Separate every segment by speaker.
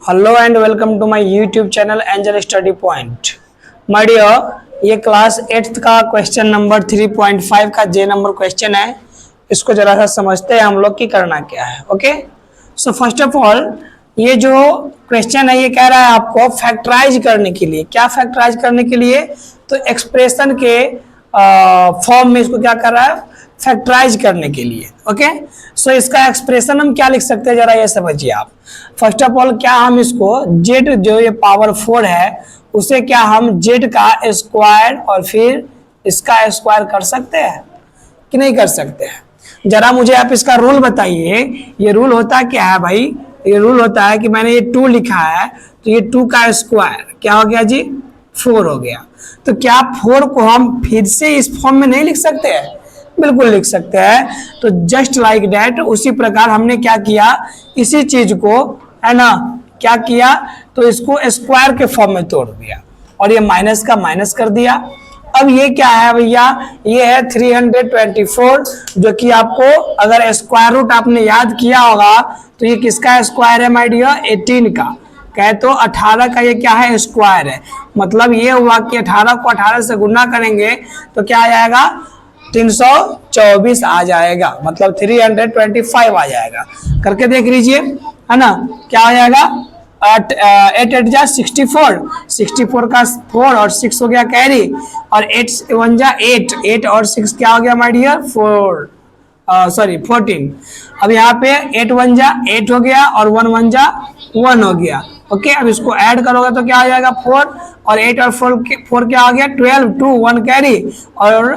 Speaker 1: Hello and welcome to my YouTube channel Angel Study Point. My dear, ये class 8th का question number 3.5 का जे number question है। इसको जरा सा समझते हैं हम लोग की करना क्या है। Okay, so first of all ये जो क्वेश्चन है ये कह रहा है आपको फैक्टराइज करने के लिए। क्या फैक्टराइज करने के लिए? तो एक्सप्रेशन के फॉर्म में इसको क्या कर रहा है? फैक्टराइज करने के लिए। ओके, सो इसका एक्सप्रेशन हम क्या लिख सकते हैं, जरा ये समझिए आप। फर्स्ट ऑफ ऑल क्या हम इसको जेड जो ये पावर 4 है उसे क्या हम जेड का स्क्वायर और फिर इसका स्क्वायर कर सकते हैं कि नहीं कर सकते हैं? जरा मुझे आप इसका रूल बताइए। ये रूल होता क्या है भाई? ये रूल होता है कि मैंने ये 2 लिखा है तो ये 2 का स्क्वायर क्या हो गया जी? 4 हो गया। तो क्या 4 को हम फिर से इस फॉर्म में नहीं लिख सकते हैं? बिल्कुल लिख सकते हैं। तो जस्ट लाइक दैट उसी प्रकार हमने क्या किया, इसी चीज को है ना क्या किया, तो इसको स्क्वायर के फॉर्म में तोड़ दिया और ये माइनस का माइनस कर दिया। अब ये क्या है भैया? ये है 324 जो कि आपको अगर स्क्वायर रूट आपने याद किया होगा तो ये किसका स्क्वायर है माय डियर? 18 का। कहे तो 18 का ये क्या है? स्क्वायर है। मतलब ये हुआ कि 18 को 18 से गुना करेंगे तो क्या आ जाएगा? 324 आ जाएगा, मतलब 325 आ जाएगा। करके देख लीजिए, है ना क्या आ जाएगा? 8 8 जा 64, 64 का 4 और 6 हो गया कैरी, और 8 1 जा 8, 8 और 6 क्या हो गया माय डियर? 14। अब यहाँ पे 8 1 जा 8 हो गया और 1 1 जा 1 हो गया। ओके, अब इसको ऐड करोगे तो क्या आ जाएगा? 4 और 8 और 4 क्या आ गया? 12, 2 1 कैरी और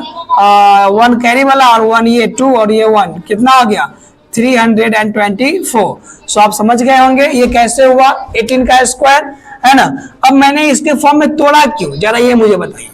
Speaker 1: 1 कैरी वाला और 1 ये 2 और ये 1 कितना हो गया? 324। सो आप समझ गए होंगे ये कैसे हुआ 18 का स्क्वायर, है ना। अब मैंने इसके फॉर्म में तोड़ा क्यों, जरा ये मुझे बताइए।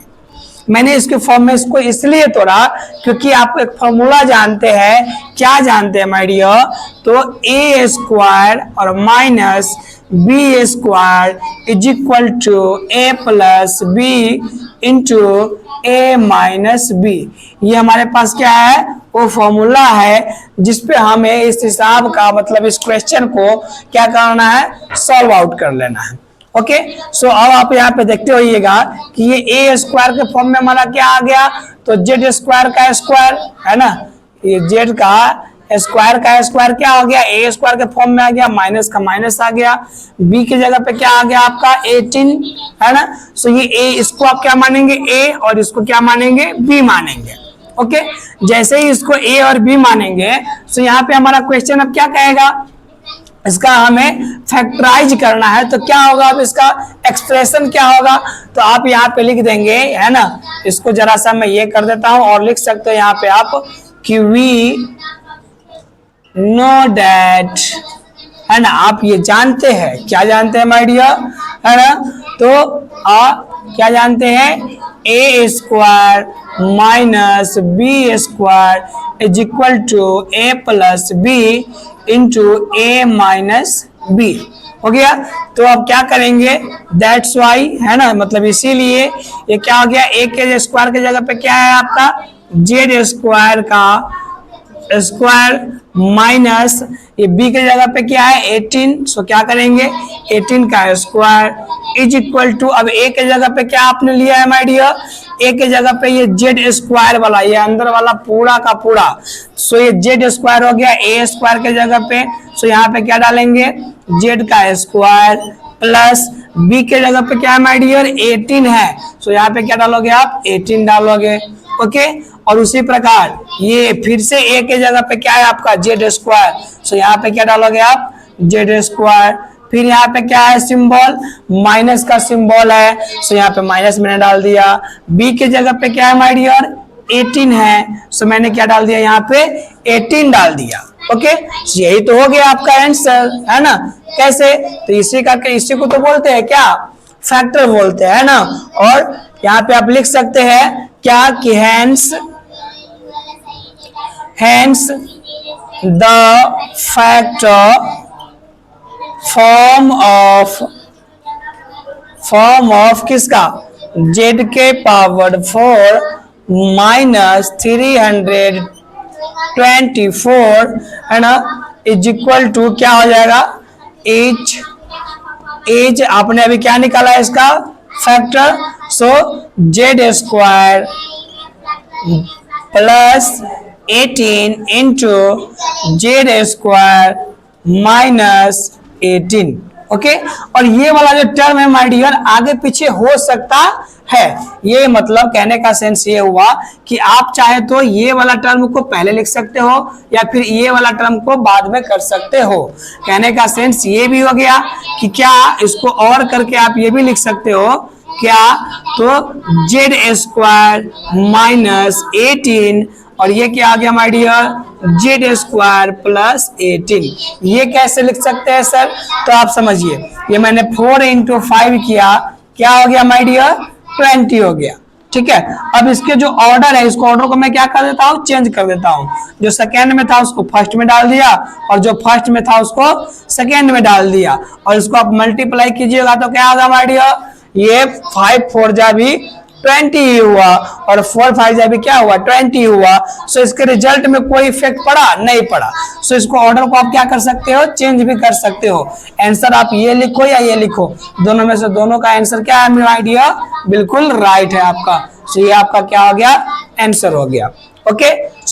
Speaker 1: मैंने इसके फॉर्म में इसको इसलिए तोड़ा क्योंकि आप एक फॉर्मूला जानते हैं। क्या जानते हैं माय डियर? तो ए स्क्वायर और minus B square is equal to A plus B into A minus B. ये हमारे पास क्या है? वो फॉर्मूला है जिसपे हमें इस हिसाब का मतलब इस क्वेश्चन को क्या करना है? सॉल्व आउट कर लेना है। ओके, सो अब आप यहाँ पे देखते होइएगा कि ये ए स्क्वायर के फॉर्म में हमारा क्या आ गया? तो जेड स्क्वायर का स्क्वायर, है ना, ये जेड का स्क्वायर क्या हो गया? ए स्क्वायर के फॉर्म में आ गया, माइनस का माइनस आ गया। बी की जगह पे क्या आ गया आपका? 18, है ना। सो ये ए, इसको आप क्या मानेंगे? ए, और इसको क्या मानेंगे? बी मानेंगे। ओके, जैसे ही इसको ए और बी मानेंगे तो यहाँ पे हमारा क्वेश्चन अब क्या कहेगा? इसका हमें फैक्टराइज करना है। तो क्या होगा अब इसका एक्सप्रेशन क्या होगा? तो आप यहाँ पे लिख देंगे, है ना। इसको जरा सा मैं ये कर देता हूं और लिख सकते हो यहाँ पे आप कि वी नो दैट, है ना। आप ये जानते हैं, क्या जानते हैं माय डियर, है ना। तो क्या जानते हैं? A square minus B square is equal to A plus B into A minus B. हो गया। तो अब क्या करेंगे? दैट्स वाई, है ना, मतलब इसीलिए ये क्या हो गया? ए के स्क्वायर की जगह पे क्या है आपका? जेड स्क्वायर का स्क्वायर माइनस ये बी के जगह पे क्या है? 18। सो क्या करेंगे? 18 का स्क्वायर इज इक्वल टू, अब ए के जगह पे क्या आपने लिया है माय डियर? ए के जगह पे ये जेड स्क्वायर वाला, ये अंदर वाला पूरा का पूरा। सो ये जेड स्क्वायर हो गया ए स्क्वायर के जगह पे। सो यहाँ पे क्या डालेंगे? जेड का स्क्वायर प्लस बी के जगह पे क्या है माय डियर? 18 है। सो यहाँ पे क्या डालोगे आप? 18 डालोगे। ओके, और उसी प्रकार ये फिर से ए के जगह पे क्या है आपका? Z square. सो यहाँ पे क्या डालोगे आप? Z square. फिर यहाँ पे क्या है सिंबल? माइनस का सिंबल है। सो यहाँ पे माइनस मैंने डाल दिया। बी के जगह पे क्या है माय डियर? 18 है। सो मैंने क्या डाल दिया यहाँ पे? 18 डाल दिया। ओके, यही तो हो गया आपका आंसर, है ना। कैसे? तो इसी को तो बोलते हैं क्या? फैक्टर बोलते हैं, है ना। और यहाँ पे आप लिख सकते हैं क्या कि hence the factor form of किसका? z के पावर 4 माइनस 324, है ना, इज इक्वल टू क्या हो जाएगा? इज, आपने अभी क्या निकाला है इसका factor, so Z square plus 18 into Z square minus 18। Okay, और ये वाला जो टर्म है माय डियर आगे पीछे हो सकता है। ये मतलब कहने का सेंस ये हुआ कि आप चाहे तो ये वाला टर्म को पहले लिख सकते हो या फिर ये वाला टर्म को बाद में कर सकते हो। कहने का सेंस ये भी हो गया कि क्या इसको और करके आप ये भी लिख सकते हो क्या, तो जेड स्क्वायर माइनस 18 और ये क्या आ गया my dear Z square plus 18। ये कैसे लिख सकते हैं सर, तो आप समझिए ये मैंने 4 इंटू 5 किया, क्या हो गया माय डियर 20 हो गया। ठीक है, अब इसके जो ऑर्डर है इसको ऑर्डर को मैं क्या कर देता हूँ, चेंज कर देता हूँ। जो सेकेंड में था उसको फर्स्ट में डाल दिया और जो फर्स्ट में था उसको सेकेंड में डाल दिया, और इसको आप मल्टीप्लाई कीजिएगा तो क्या होगा माय डियर, ये 5 4 जा भी 20 हुआ और 4 5 जा भी क्या हुआ 20 हुआ। सो इसके रिजल्ट में कोई इफेक्ट पड़ा नहीं पड़ा। सो इसको ऑर्डर को आप क्या कर सकते हो, चेंज भी कर सकते हो। आंसर आप ये लिखो या ये लिखो, दोनों में से दोनों का आंसर क्या है मेरा आइडिया, बिल्कुल राइट है आपका। सो ये आपका क्या हो गया, आंसर हो गया। ओके।